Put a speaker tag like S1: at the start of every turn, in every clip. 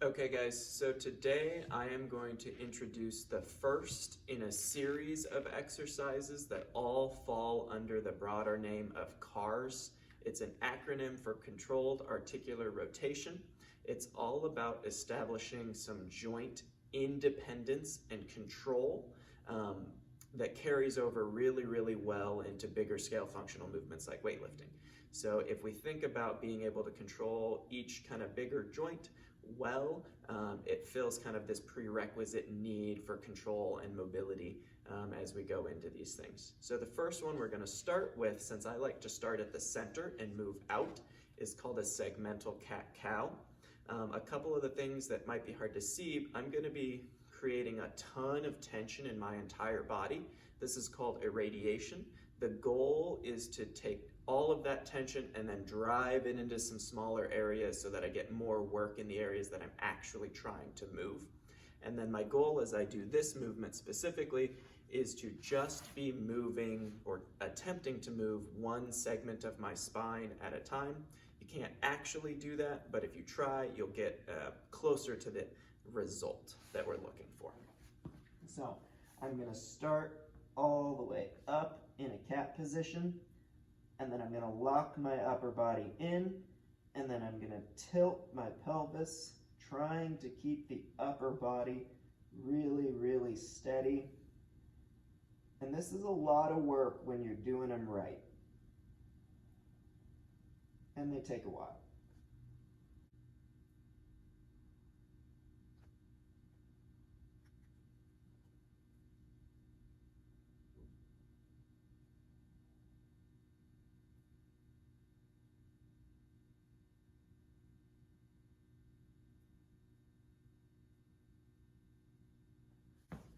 S1: Okay guys, so today I am going to introduce the first in a series of exercises that all fall under the broader name of CARS. It's an acronym for Controlled Articular Rotation. It's all about establishing some joint independence and control that carries over really well into bigger scale functional movements like weightlifting. So if we think about being able to control each kind of bigger joint, it fills kind of this prerequisite need for control and mobility as we go into these things. So the first one we're going to start with, since I like to start at the center and move out, is called a segmental cat-cow. A couple of the things that might be hard to see, I'm going to be creating a ton of tension in my entire body. This is called irradiation. The goal is to take all of that tension and then drive it into some smaller areas so that I get more work in the areas that I'm actually trying to move. And then my goal as I do this movement specifically is to just be moving or attempting to move one segment of my spine at a time. You can't actually do that, but if you try, you'll get closer to the result that we're looking for. So I'm going to start all the way up in a cat position, and then I'm going to lock my upper body in, and then I'm going to tilt my pelvis, trying to keep the upper body really steady. And this is a lot of work when you're doing them right. And they take a while.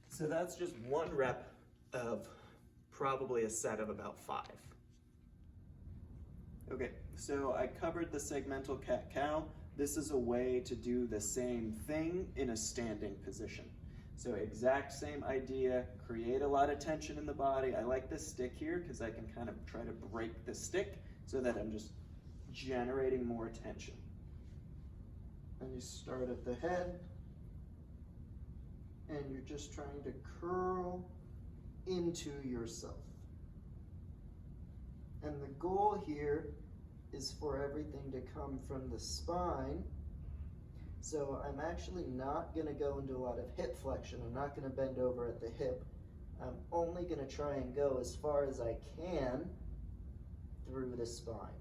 S1: So that's just one rep of probably a set of about 5. Okay, so I covered the segmental cat-cow. This is a way to do the same thing in a standing position. So exact same idea, create a lot of tension in the body. I like this stick here because I can kind of try to break the stick so that I'm just generating more tension. And you start at the head, and you're just trying to curl into yourself. And the goal here is for everything to come from the spine. So I'm actually not going to go into a lot of hip flexion. I'm not going to bend over at the hip. I'm only going to try and go as far as I can through the spine.